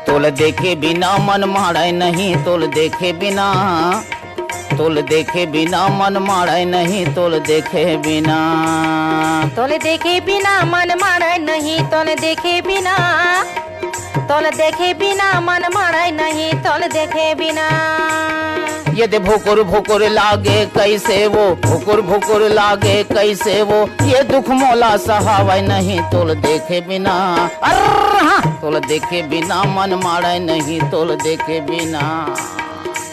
तोल देखे बिना मन मारे नहीं, तोल देखे बिना, तोल देखे बिना मन मारे नहीं, तोल देखे बिना, तोल देखे बिना मन मारे नहीं, तोल देखे बिना, तोल देखे बिना मन मारे नहीं, तोल देखे बिना। यदि भुकुर भुकुर लागे कैसे वो, भुकुर भुकुर लागे कैसे वो, ये दुख मोला सहावे नहीं, तोल देखे बिना, तोल देखे बिना मन मारे नहीं, तोल देखे बिना,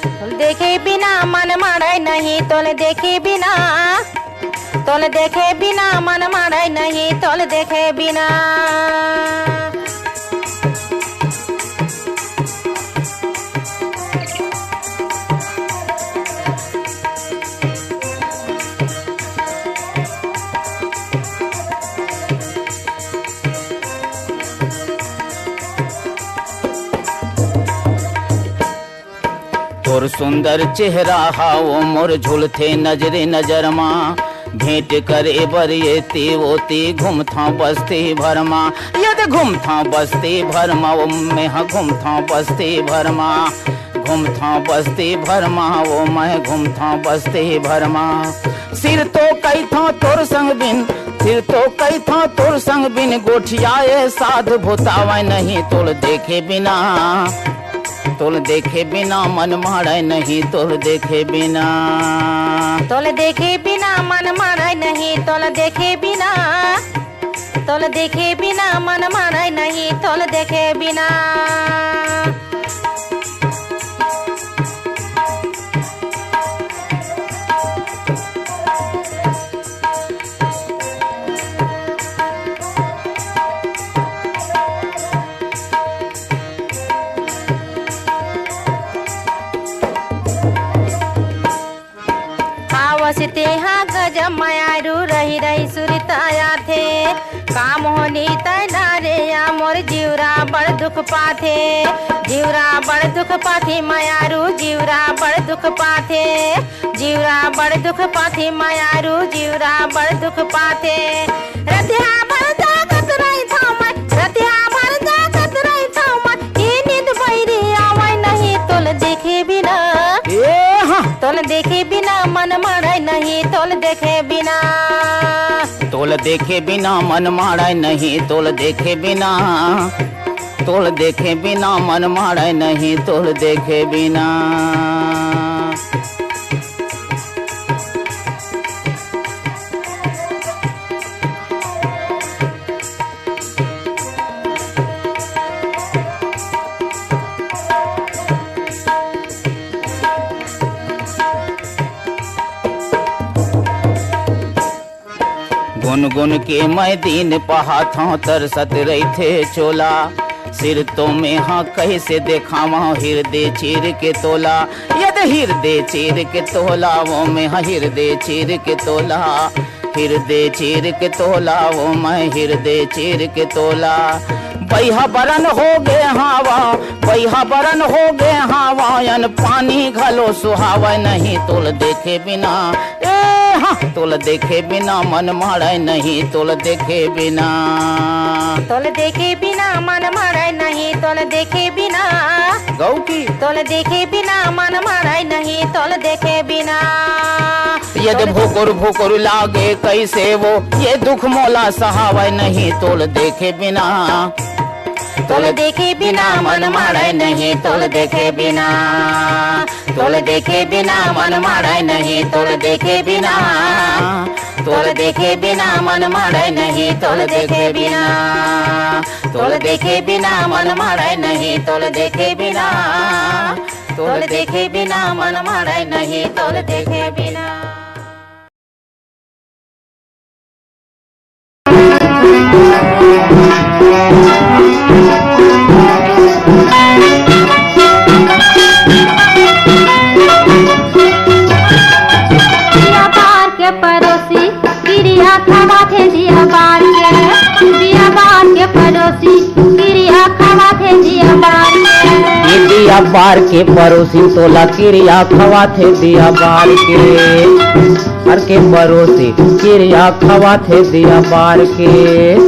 तोल देखे बिना मन मारे नहीं, तोल देखे बिना, तोल देखे बिना मन मारे नहीं, तोल देखे बिना। तोर सुंदर चेहरा हाओ मोर झुलथे नजरे नजर माँ, भेंट करे बरियती ओती घूमथा बस्ती भरमा, यदि घूमथा बस्ती भरमा वो मैं घूमथा बस्ती भरमा, घूमथा बस्ती भरमा वो मैं घूमथा बस्ती भरमा। सिर तो कई था तोर संग बिन, सिर तो कई था तोर संग बिन, गोठियाए साध भूतावे नहीं, तोल देखे बिना, तोल देखे बिना मन मारे नहीं, तोल देखे बिना, तोल देखे बिना मन मारे नहीं, तोल देखे बिना, तोल देखे बिना मन मारे नहीं, तोल देखे बिना। आवसते हाँ गजब मायारू रही रही सुरताया थे, काम होनी तैनारे या मोर जीवरा बड़ दुख पाथे, जीवरा बड़ दुख पाथे मायारू, जीवरा बड़ दुख पाथे, जीवरा बड़ दुख पाथे मायारू, जीवरा बड़ दुख पाथे। रतिया भर जागत रही था मैं, रतिया भर जागत रही था मैं, ये नींद बैरी आवे नहीं, तोल देखे बिना, तोल देखे बिना मन मारे नहीं, तोल देखे बिना, तोल देखे बिना मन मारे नहीं, तोल देखे बिना, तोल देखे बिना मन मारे नहीं, तोल देखे बिना। गुन गुन के मैं दिन पहाथा तरसत रही थे चोला, सिर तो में हाँ कैसे देखावा हृदय चीर के तोला, यदि हृदय चीर के तोला वो में हाँ हृदय चीर के तोला, हृदय चीर के तोला वो मैं हृदय चीर के तोला। बैहा बरन हो गए हवा, बैहा बरन हो गए हवा, यन पानी घलो सुहावा नहीं, तोल देखे बिना, तोल देखे बिना मन मारे नहीं, तोल देखे बिना, तोल देखे बिना मन मारे नहीं, तोल देखे बिना, गौ की तोल देखे बिना मन मारे नहीं, तोल देखे बिना। यदि भुकुर भुकुर लागे कैसे वो, ये दुख मोला सहावे नहीं, तोल देखे बिना, तोल देखे बिना मन मारे नहीं, तोल देखे बिना, तोल देखे बिना मन मारे नहीं, तोल देखे बिना, तोल देखे बिना मन मारे नहीं, तोल देखे बिना, तोल देखे बिना मन मारे नहीं, तोल देखे बिना, तोल देखे बिना मन मारे नहीं, तोल देखे बिना। पड़ोसी क्रिया खवा थे दिया बार के पड़ोसी क्रिया खवा थे दिया बार के, दिया बार के पड़ोसी तोला क्रिया खवा थे दिया बार के, हर के पड़ोसी क्रिया खवा थे दिया बार के,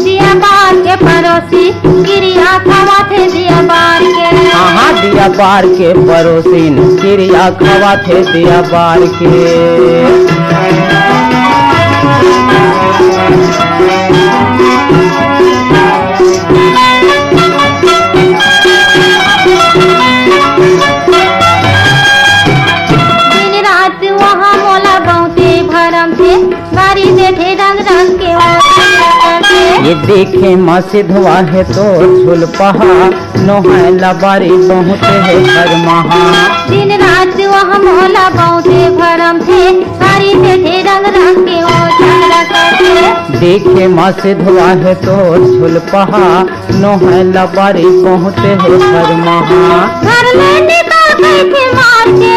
दिया बार के पड़ोसी क्रिया खवा थे दिया बार के। दिया बार के पड़ोसिन क्रिया खवा थे दिया बार के। ये देखे माँ सिधवा है तो झुल पहा नोहा लबारी बहुत है घर महा। दिन रात वह मोला बहुते भरम थे सारी बैठे रंग रंग के वो झगड़ा करते। देखे माँ सिधवा है तो झुल पहा नोहा लबारी बहुत है घर महा। घर में निकाल गई थे मार के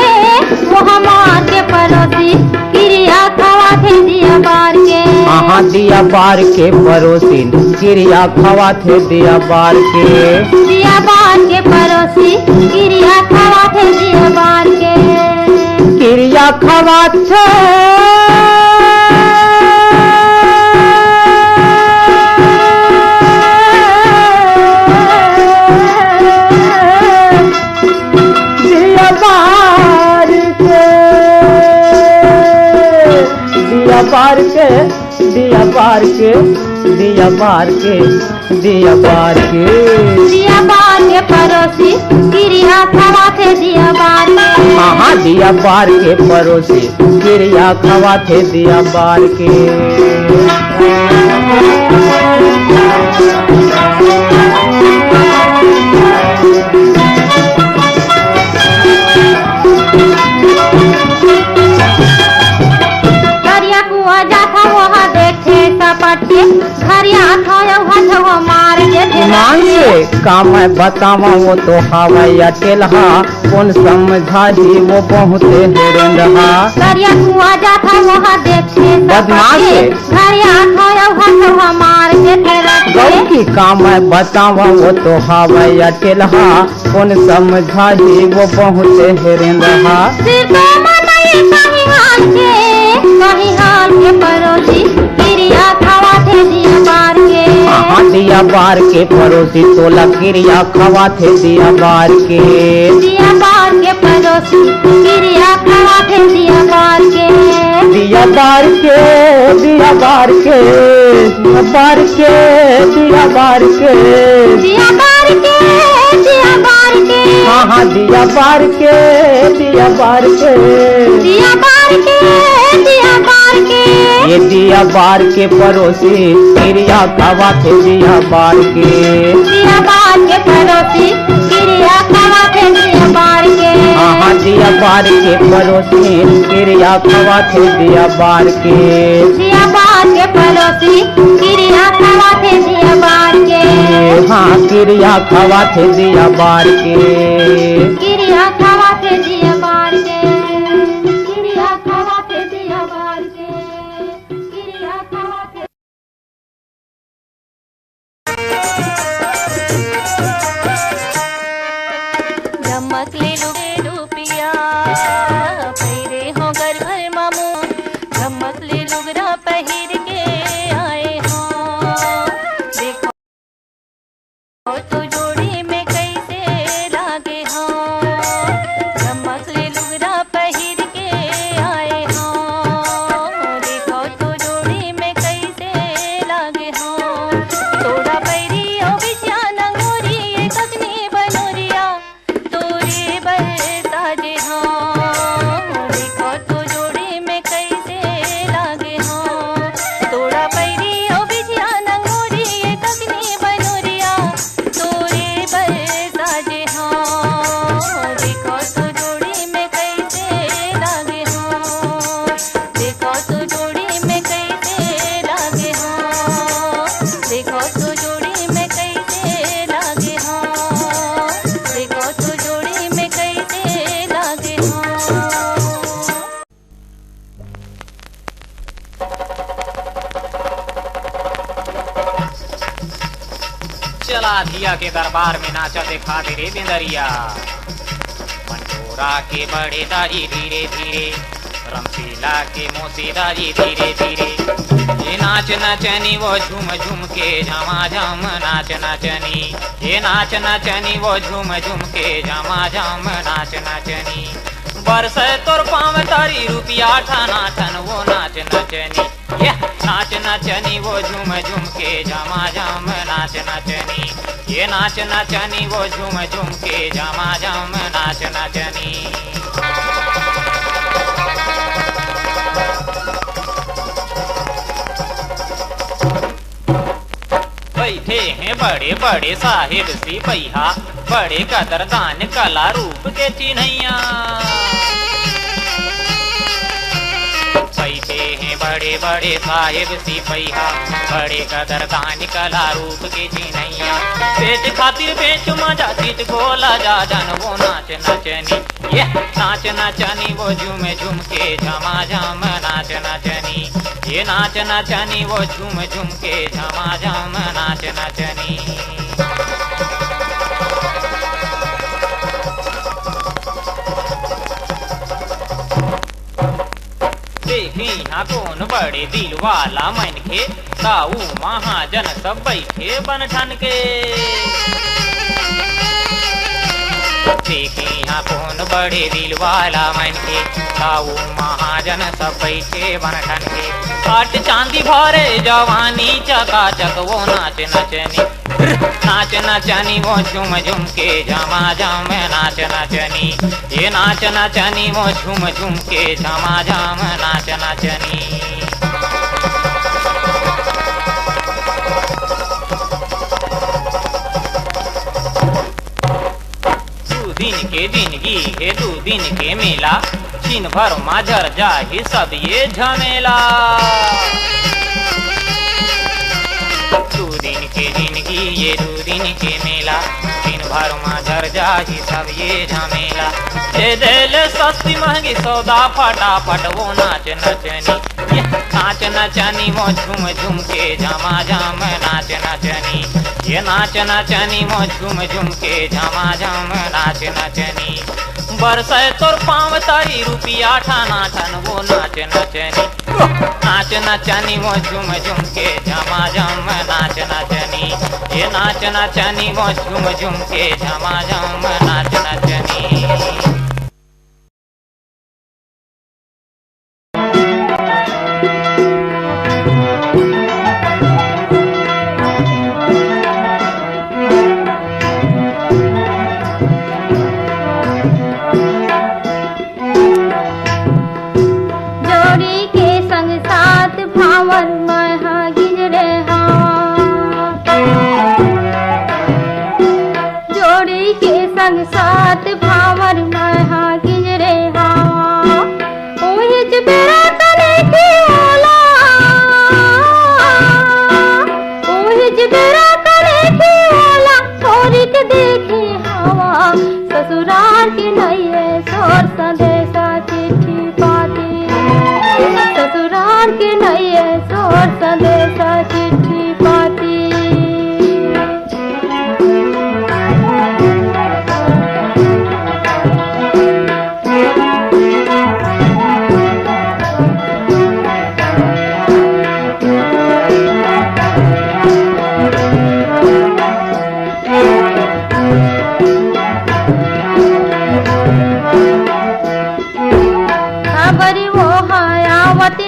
वो मार के पड़ोसी क्रिया खवा थे दिया बार के। हाँ दिया बार के पड़ोसिन क्रिया खवा थे दिया बार के। दिया बार के पड़ोसी क्रिया खवा थे दिया बार के। क्रिया खवा थे दिया बार के। दिया बार के दिया बार के दिया बार के दिया बार के। दिया बार के पड़ोसी क्रिया खवा थे दिया बार के। हाँ दिया बार के पड़ोसी क्रिया खवा थे दिया बार के। काम है बतावा वो तो हवाई टेलहा कौन समझा जी वो बहुत हिरन रहा। करिया कुआ जाता वहाँ देखे बदमाश गौ की काम है बतावा वो तो हवाई टेलहा कौन समझा जी वो बहुत हिरन रहा। कहीं हाल के पड़ोसी क्रिया खवा थे दिया बार के। हाँ दिया बार के पड़ोसी तोला क्रिया खवा थे दिया बार के। दिया बार के पड़ोसी क्रिया खवा थे दिया बार के। दिया बार के दिया बार के बार के दिया बार के दिया बार के दिया बार के। हाँ दिया बार के दिया बार के दिया बार के दिया बार के। ये दिया बार के पड़ोसी क्रिया खवा थे दिया बार के। दिया बार के पड़ोसी क्रिया खवा थे दिया बार के। हाँ दिया बार के पड़ोसी क्रिया खवा थे दिया बार के। दिया बार के पड़ोसी क्रिया खवा थे दिया बार के। हाँ क्रिया खवा थे दिया बार के। क्रिया खवा थे दिया बार के। क्रिया खवा थे दिया बार के। क्रिया खवा थे। चमक ले रुपिया पैरे हो घर भर मामू चमक ले लुगरा पहिर के आए हो। देखो तो जोड़ी में कैसे लागे हो। चमक ले लुगरा पहिर के आए हो। देखो तो जोड़ी में कैसे लागे हो। तोड़ा पैरी ओ बिछिया नंगोरी ये ककनी बनोरिया तोरे बरसाजे हो। देखो तो जोड़ी में कैसे लागे हो। तोड़ा पैरी ओ बिछिया नंगोरी ये ककनी बनोरिया तोरे बरसाजे हो। देखो तो जोड़ी में कैसे लागे हो। देखो तो जोड़ी में कैसे लागे हो। देखो तो जोड़ी में कैसे लागे हो। देखो तो जोड़ी में कैसे लागे हो। चला धिया के दरबार में नाचा देखा दे रे बिंदरिया। मंडोरा के बड़े दाई धीरे धीरे रमशीला के मोसीदारी धीरे धीरे। ये नाच नचनी वो झूम झूम के झमा झम नाच नचनी। ये नाच नचनी वो झूम झूम के झमा झम नाच नचनी। बरसे तोर पाँव तारी रुपया ठाना ठन वो नाच नचनी। ये नाच नचनी वो झूम झूम के झमा झम नाच नचनी। ये नाच नचनी वो झूम झूम के झमा झम नाच नचनी। बैठे हैं बड़े बड़े साहिब सिपहिया, बड़े कदरदान कला रूप के चिन्हैया। बैठे हैं बड़े बड़े साहिब सिपहिया, बड़े कदरदान कला रूप के चिन्हैया। पेट खातिर बेच मजा चीज गोला जा जन वो नाच नचनी। ये नाच नचनी वो झूम झूम के झमा झम नाच नचनी। ये नाच नचनी वो झूम झूम के झमा झम नाच नचनी। देखी यहाँ कौन बड़े दिल वाला मन के, ताऊ महाजन सब बैठे बन ठन के। देखी यहाँ कौन बड़े दिल वाला मन के, ताऊ महाजन सब बैठे बन ठन के। काट चांदी भरे जवानी चकाचक वो नाच नचनी। नाच नचनी वो झूम झूम के झमा झम नाच नचनी। ये नाच नचनी वो झूम झूम के झमा झम नाच नचनी। दू दिन के जिंदगी है दू दिन के मेला, दिन भर माझर जाहि सब ये झमेला। दू दिन के जिंदगी ये दू दिन के मेला, दिन भर माझर जाहि सब ये झमेला। दे दिल सस्ती महंगी सौदा फटाफट वो नाच नचनी। ये नाच नचनी वो झूम झूम के झमा झम नाच नचनी। ये नाच नचनी वो झूम झूम के झमा झम नाच नचनी। बरसे तोर पाँव तारी रुपया ठाना ठन वो नाच नचनी। नाच नचनी वो झूम झूम के झमा झम नाच नचनी। ये नाच नचनी वो झूम झूम के झमा झम नाच नचनी। सात भावर महा गिजरे हवा, ओहिच बेरा तले की ओला, ओहिच बेरा तले की ओला, छोरी के देखे हवा। ससुराल के नये सोर संदेशा चिट्ठी पाती, ससुराल के नये सोर संदेशा चिट्ठी पाती।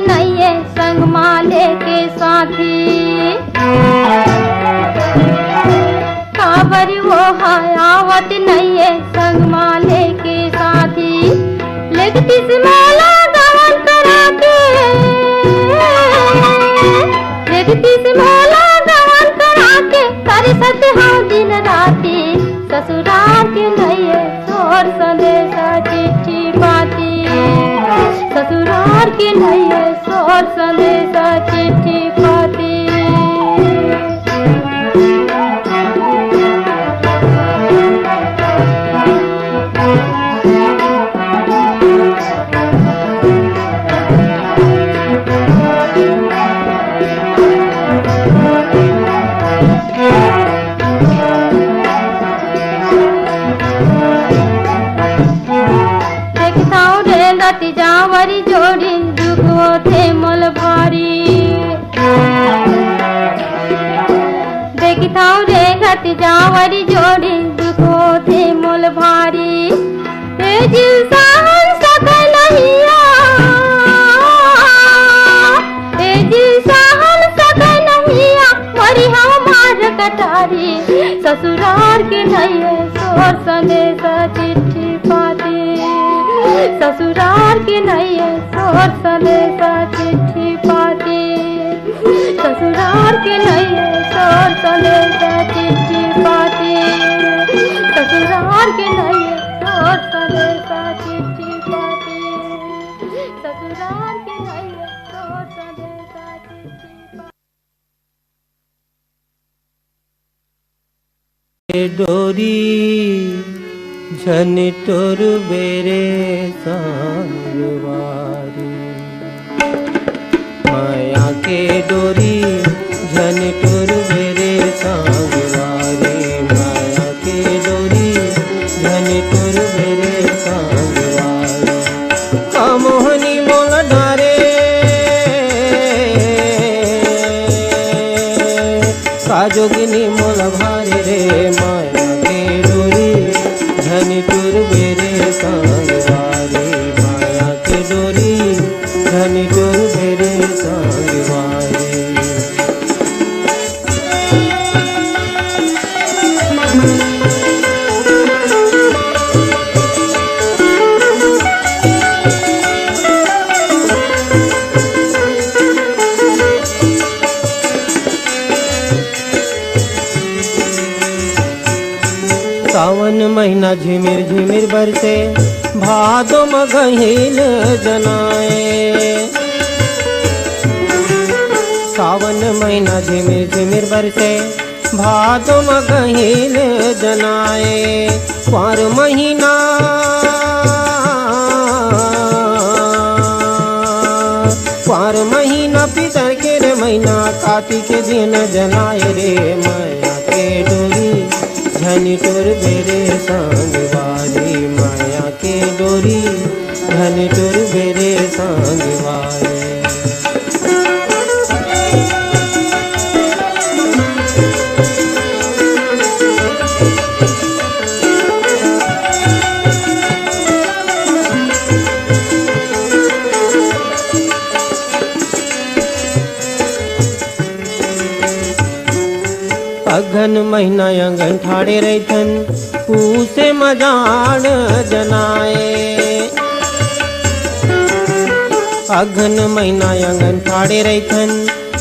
नये संग माले के साथी, खबर वो हयावत नये संग माले के साथी। लिखती से माला गवन करा के, लिखती से माला गवन करा के, कर सकते हाँ दिन राती। ससुराल के नये सोर संदेशा चिट्ठी पाती, ससुराल के नये सोर संदेशा चिट्ठी पाती। जावरी जोड़ जोड़ी दुखो थे मोल भारी देखी था रे घट जावरी जोड़ी दुखो थे मोल भारी ए जिल सहन सके नहिया ए जिल सहन सके नहिया मरी हमार कटारी ससुराल के नैया सोर संदेशा चिट्ठी पाती ससुराल के नैया सोर संदेशा चिट्ठी पाती ससुराल के नैया सोर संदेशा चिट्ठी पाती ससुराल के नैया सोर संदेशा चिट्ठी पाती ससुराल के नैया सोर संदेशा चिट्ठी पाती डोरी झन तोर बेरे सांगवारी माया के डोरी झन तोर बेरे सांगवारी माया के डोरी झन तोर बेरे सांगवारी कामोहनी मोल डारे काजोगिनी मोल भारे रे माया के डोरी झन तुर बेरे सांगवारी माया के डोरी झन तुर बेरे सांगवारी सावन महीना झिमिर झिमिर बरसे भादो मगहिल जनाए सावन महीना झिमिर झिमिर बरसे भादो मगहिल जनाए पार महीना पार महीना पितर के रे महीना कार्तिक के दिन जनाए रे माया के डोरी झन तोर बेरे सांगवारी माया के डोरी झन तोर बेरे सांगवारी अघन महीना अंगन ठाड़े रहथन पूसे मजान जनाए अघन महीना अंगन ठाड़े रहथन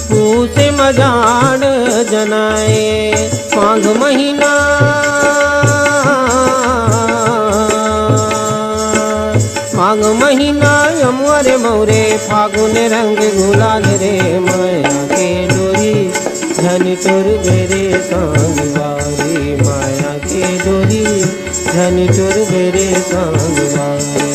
पूसे मजान जनाए माघ महीना माघ महीना यमुआरे मौरे फागुन रंग गुलाल रे माया के डोरी झन तोर बेरे सांगवारी माया के डोरी झन तोर बेरे सांगवारी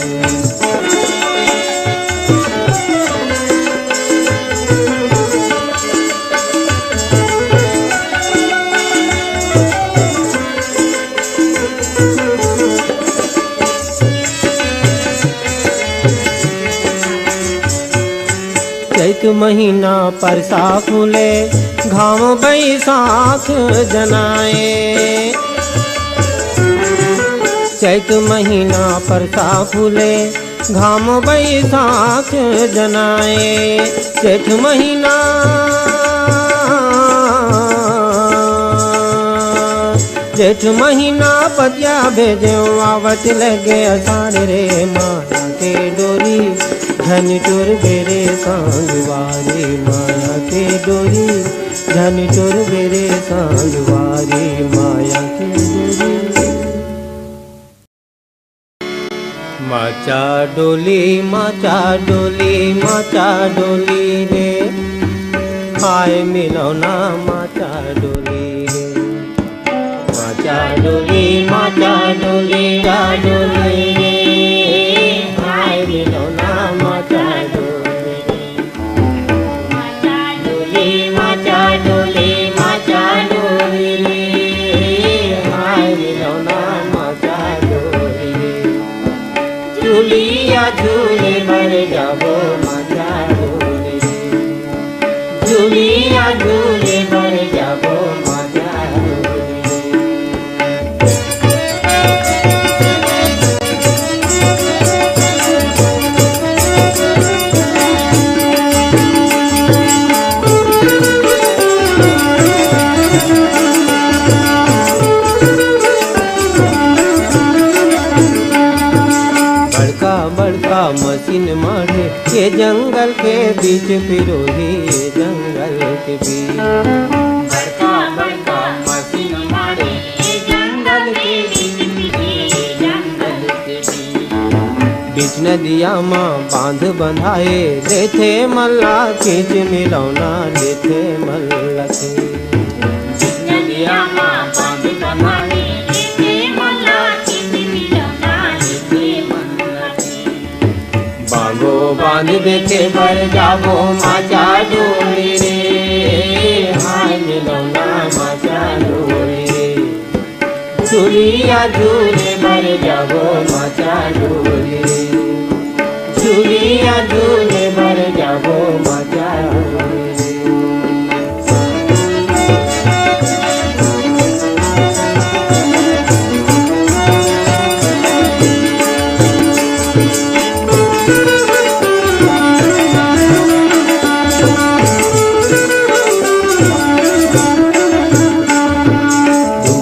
चैत महीना परसा फूले घाम बैसाख जनाए चैत महीना परसा फूले घाम बैसाख जनाए चैत महीना जेठ महीना पतिया भेजे आवत लगे अषाढ़ रे माया के डोरी झन तोर बेरे सांगवारी माया के डोरी झन तोर बेरे सांगवारी माया के डोरी माचा डोली माचा डोली माचा डोली रे आए मिलौना माचा डोली रे माचा डोली माचा डोली रा डोली रे आए मिलौना माचा डोली माचा डोली माचा डोली रे आए मिलौना माचा डोली झूलिया झूले मर जाबो झूलिया झूले बर जाबो मजा डोली बड़का बड़का मशीन मारे ये जंगल के बीच फिरोही ये जंगल के बीच बड़का बड़का मशीन मारे ये जंगल के बीच, ये जंगल के बीच। बीच नदिया माँ बांध बंधाए लेथे मल्ला खींच मिलौना लेथे मल्ला बीच नदिया माँ बांध बंधाए लेथे मल्ला खींच मिलौना लेथे मल्ला खींच। बांगो बांध देखे बर जाबो माचा डोली रे हाय मिलौना माचा डोली रे झूलिया झूले बर जाबो माचा डोली रे झूलिया झूले बर जाबो माचा डोली रे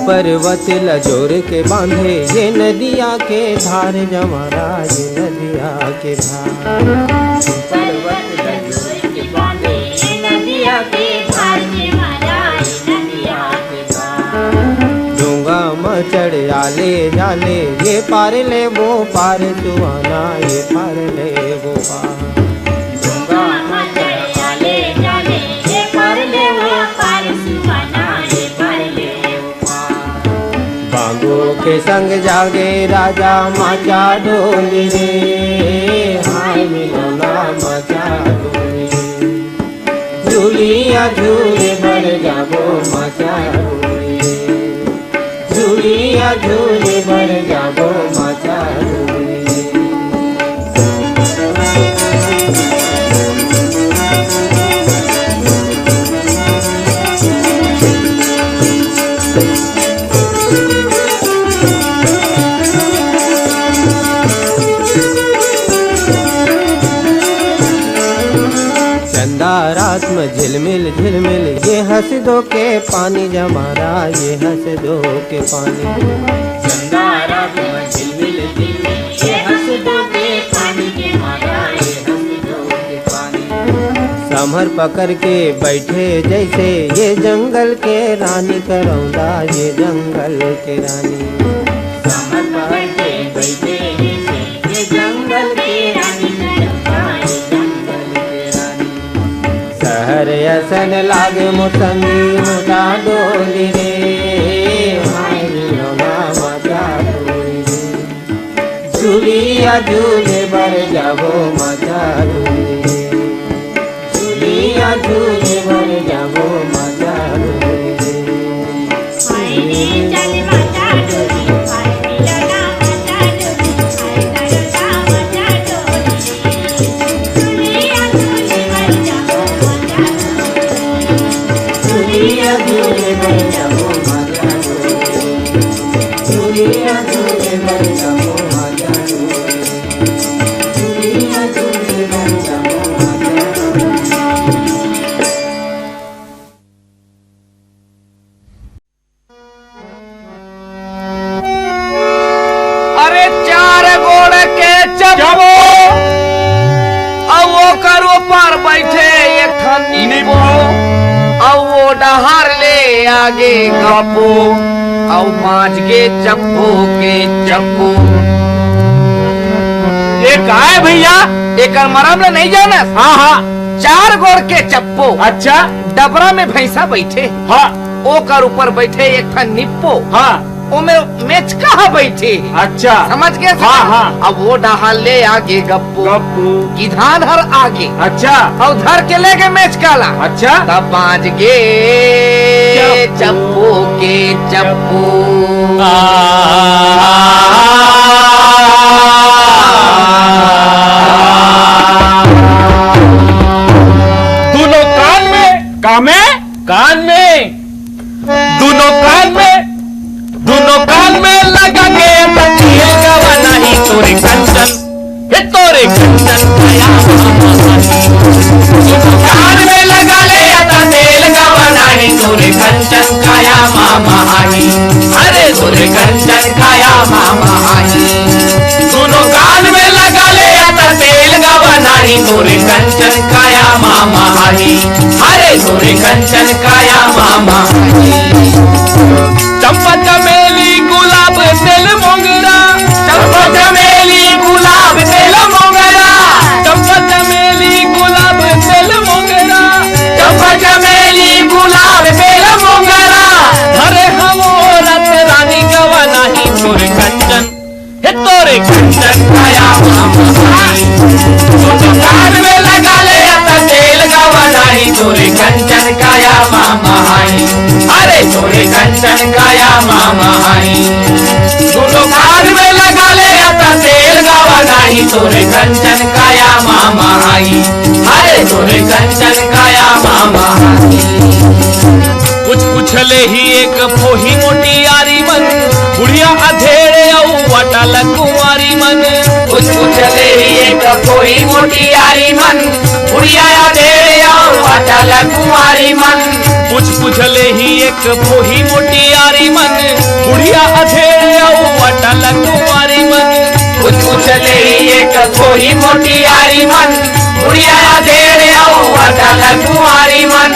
पर्वत लजोर के बांधे ये नदिया के धार जमारा ये नदिया के धार पर्वत लजोर के बांधे ये नदिया के धार जमारा ये नदिया के धार। डोंगा में चढ़ आले जाले ये पार ले वो पार सुहाना ये पार ले वो पार डोंगा में चढ़ आले जाले ये पार ले वो पार सुहाना ये पार ले वो पार। बांगो के संग जागे राजा माचा डोली रे हाय मिलौना माचा डोली रे झूलिया झूले बर जाबो माचा डोली रे झूलिया झूले बर जाबो माचा डोली रे चंदा रात में झिलमिल झिलमिल ये हंस दो के पानी जमारा ये हंस दो के पानी चंदा रात में झिलमिल झिलमिल ये हंस दो के पानी के मारा ये हंस दो के पानी। समर पकड़ के बैठे जैसे ये जंगल के रानी करौंदा ये जंगल के रानी समर पकड़ के बैठे जैसे ये जंगल के रानी करौंदा ये जंगल के रानी। शहर असन लागे मुसंगी मुटा डोली रे हाय मिलौना माचा डोली रे झूलिया झूले बर जाबो माचा डोली रे झूलिया झूले बर जाबो माचा डोली रे झूलिया झूले बर जाबो माचा डोली रे झूलिया झूले बर जाबो माचा डोली रे झूलिया झूले बर जाबो माचा डोली अरे चार गोड़ के चप्पो अब वो करो पर बैठे एक ठन्नी निपो अब वो डहार ले आगे गपो अब मांझ के चप्पो के चप्पो। ये गाय भैया एक मरम नहीं जाना। हाँ हाँ चार गोड़ के चप्पो। अच्छा डबरा में भैंसा बैठे। हाँ ओकर ऊपर बैठे एक ठन निप्पो। हाँ ओमे मेच कहाँ बैठी। अच्छा समझ गए। हाँ हाँ अब वो डहाल ले आगे गप्पू गप्पू किधान हर आगे। अच्छा और धर के ले गए मेच काला। अच्छा तब बाज गे चप्पू के चप्पू। दोनों कान में नाही तोरे कंचन काया मामा हाई अरे तोरे कंचन काया मामा हाई चंपा चमेली गुलाब तेल मोगरा चंपा चमेली गुलाब तेल मोगरा चंपा चमेली गुलाब तेल मोगरा चंपा चमेली गुलाब तेल मोगरा अरे हम रत रानी गवा नाही तोरे कंचन हे तोरे कंचन काया मामा हाई कान में लगा ले आता तेल गवा नाही तोरे कंचन काया मामा हाई अरे तोरे कंचन काया मामा हाई दोनों कान में लगा ले आता तेल गवा नाही तोरे कंचन काया मामा हाई अरे तोरे कंचन काया मामा हाई कुछ पुछले ही एक फोही मोटी यारी मन बुढ़िया अधेड़े अटल कुंवारी मन कुछ पुछले ही एक फोही मोटी यारी मन बुढ़िया अधेड़े अटल कुंवारी मन कुछ पुछले ही एक फोही मोटी यारी मन बुढ़िया अधेड़े अटल कुंवारी मन कुछ पुछले ही एक फोही मोटी यारी मन बुढ़िया अधेड़े अटल कुंवारी मन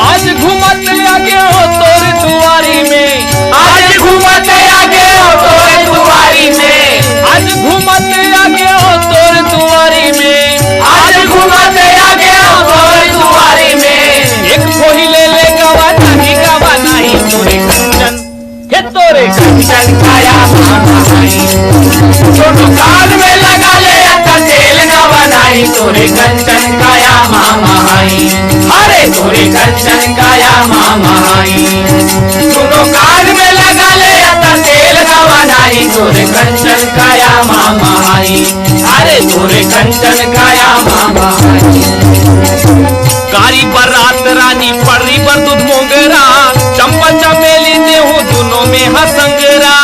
आज घूमत आगे हो तोरे दुआरी में आज घूमत आगे हो तोरे दुआरी में आज घूमत आगे हो तोरे दुआरी में आज घूमत आगे हो तोरे दुआरी में एक फोही ले गवा नहीं तोरे कंचन हे तोरे कंचन काया मामा हाई छोटू कान में लगा ले आता तेल गवा नहीं तोरे कंचन काया मामा हाई अरे तोरे कंचन काया मामा हाई दोनों कान में लगा ले आता तेल गवा नहीं तोरे कंचन काया मामा हाई अरे तोरे कंचन काया मामा हाई कारी बरात रानी पड़ी पर दूध मोंगरा चंपा चमेली देहू दोनों में हसंगरा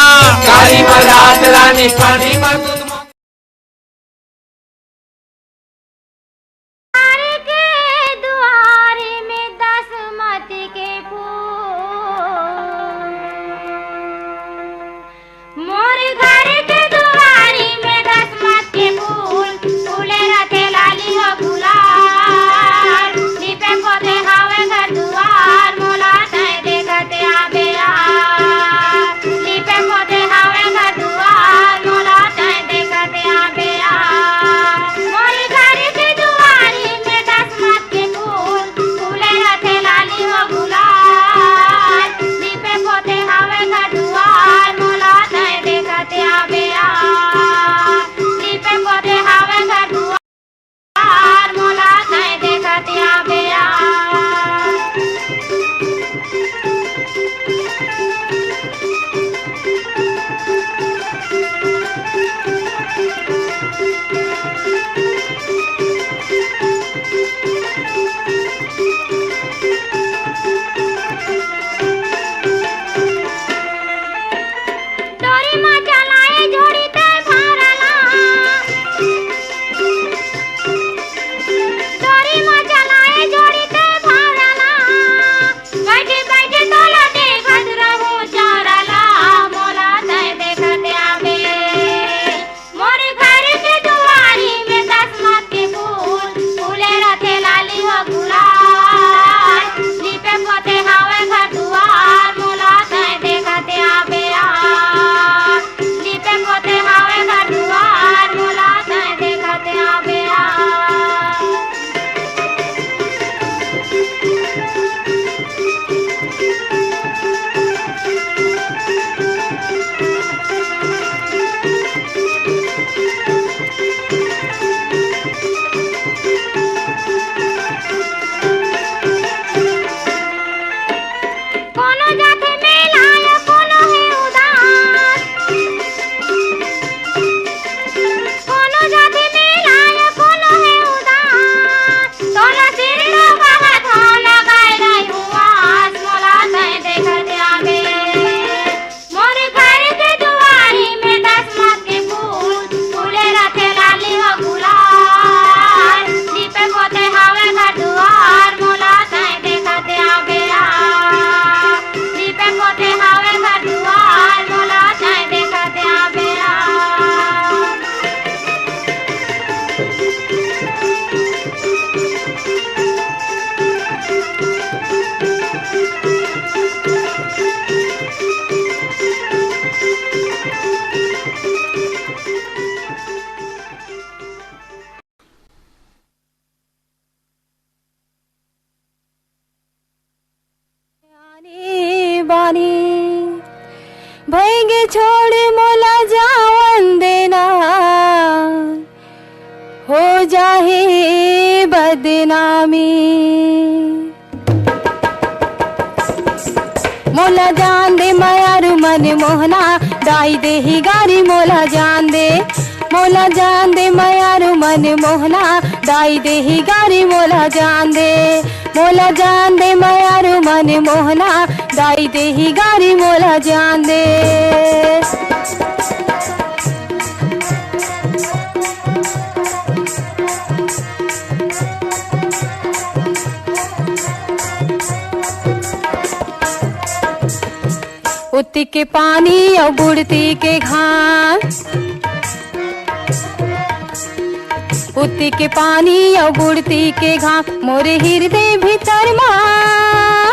कारी बरात रानी पड़ी पर दूध लिपे पोते हावे घर दुआर मोला चाहे जाहे बदनामी। मोला जान दे मायारू मन मोहना दाई दे ही गारी मोला जान दे। मोला जान दे मायारू मन मोहना दाई दे ही गारी मोला जान दे। मोला जान दे मायारू मन मोहना दाई दे ही गारी मोला जान दे। उती के पानी और बुड़ती के घास, उती के पानी और बुड़ती के घास मोरे हृदय भीतर माँ,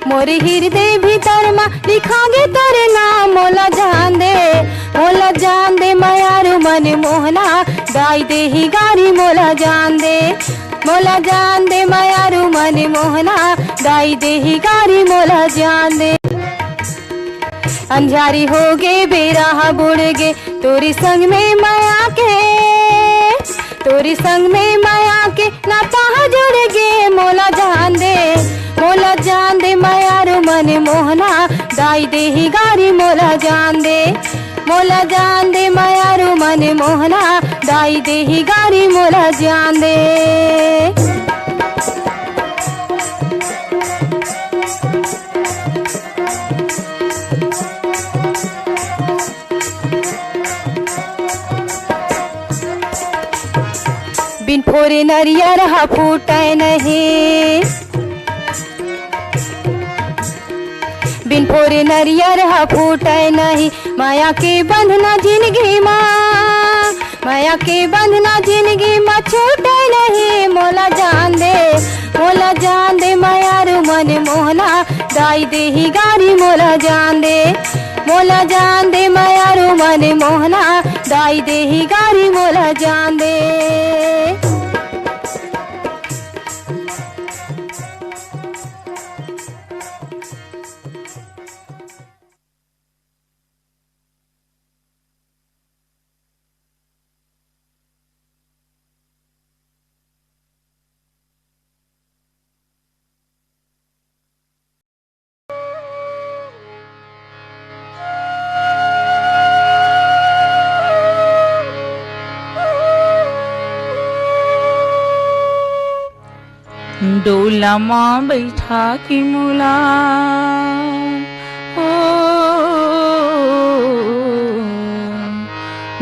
मोरे हृदय भीतर माँ लिखांगे तेरे नाम। मोला जान दे, मोला जान दे मायारू मन मोहना दाई दे ही गारी मोला जान दे। मोला जान दे मायारू मन मोहना दाई दे ही गारी मोला जान दे। अंजारी हो गे बेराह बुड़ गे तोरी संग में माया के, तोरी संग में माया के ना पाह जुड़ गे। मोला जान दे, मोला जान दे मायारू मन मोहना दाई दे ही गारी मोला जान दे। मोला जान दे मायारू मन मोहना दाई दे ही गारी मोला जान दे। बिन फोरे नरिया रहा फूटे नहीं, बिन फोरे नरिया रहा फूटे नहीं। माया के बंधना जिंदगी माँ, माया के बंधना जिंदगी माँ छूटे नहीं। मोला जान दे, मोला जान दे मायारू मन मोहना दाई दे ही गारी मोला जान दे। मोला जान दे मायारू मन मोहना दाई दे ही गारी मोला जान दे। डोला माँ बैठा के मुला ओ,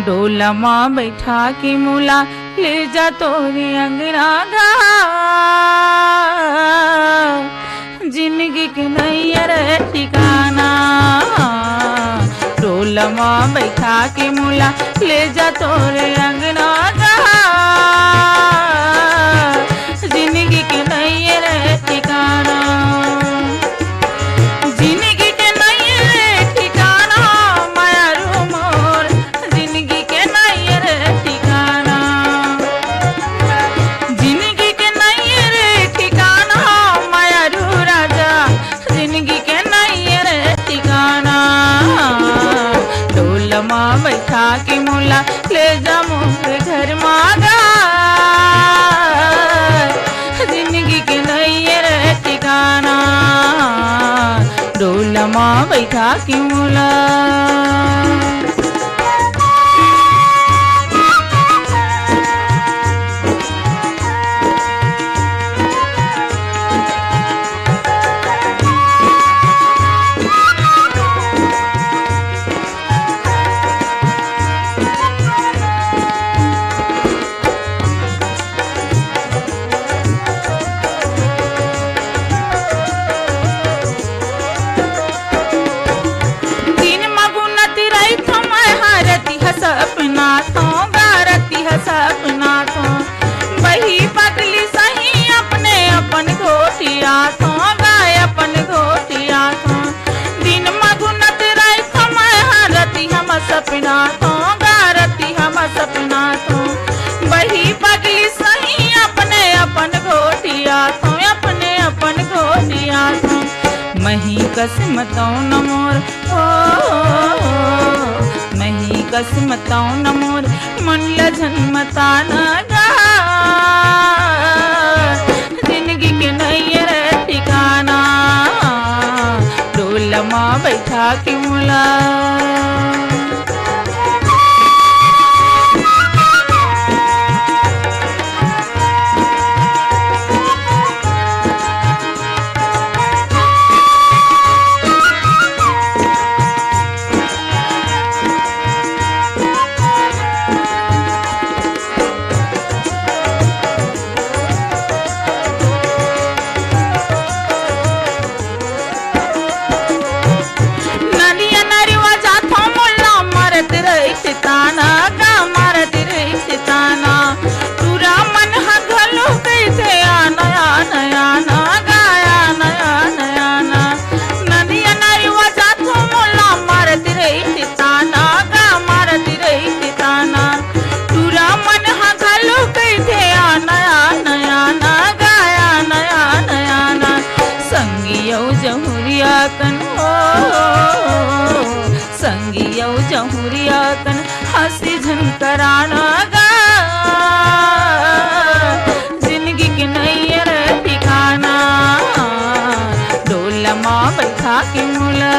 डोला माँ बैठा के मुला ले जा तोरे अंगना गा। जिंदगी के नैयर ठिकाना, डोला माँ बैठा के मुला ले जा तोरे अंगना गा। जिंदगी के नैयर ठिकाना, जिंदगी के नैयर ठिकाना मायारू मोर। जिंदगी के नैयर ठिकाना, जिंदगी के नैयर ठिकाना मायारू राजा। जिंदगी के नैयर ठिकाना, डोला माँ बैठा के मुला ले जा मोर घर मागा। जिंदगी के नैयर ठिकाना, डोला माँ बैठा के मुला। सपना तो गारती है सपना तो वही पगली सही अपने अपन घोटिया तो गाय अपन घोटिया तो। दिन मगुनत रात मैं हारती हम सपना तो गारती हम सपना तो वही पगली सही अपने अपन घोटिया तो अपने अपन घोटिया तो। मही कसमतों न मोर मही कसमतों न मोर मन लजन मता न गा। बैठा के मुला। संगियो जहुरिया कन हंसी झनकराना गा, जिंदगी के नैयर ठिकाना डोलमा बैठा के मुला।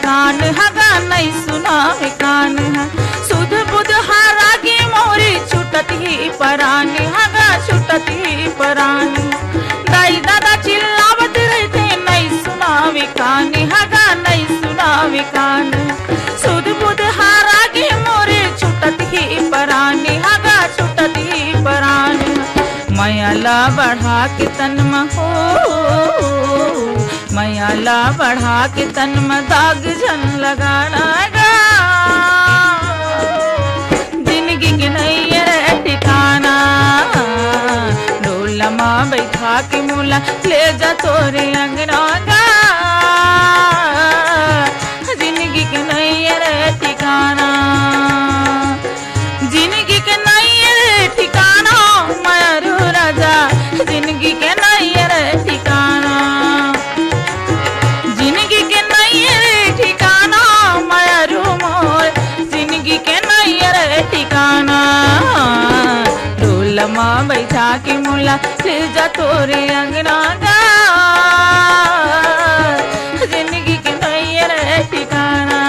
कान हगा नहीं सुना है कान है सुध बुध हारागी मोरी छुटत ही परानी हगा छुटत ही परानी। दाई दादा चिल्लावत रहते नहीं सुना वे कान हगा नहीं सुना वे कान सुध बुध हारागी मोरी छुटत ही परानी हगा छुटत ही परानी। मयाला बढ़ा के तन में हो मयाला बढ़ा के तन में दाग जन लगाना गा, जिंदगी के नैयर ठिकाना डोलमा बैठा के मुला ले जा तोरे अंगना गा, जिंदगी के नैयर ठिकाना जिंदगी के नैयर ठिकाना मारू राजा जिंदगी के नैयर ठिकाना जिंदगी के नैयर ठिकाना मारू मोर जिंदगी के नैयर ठिकाना डोलमा बैठा के मुला ले जा तोरे अंगना गा, जिंदगी के नैयर ठिकाना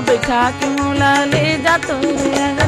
बैठा के मुला ले जा तोरे अंगना।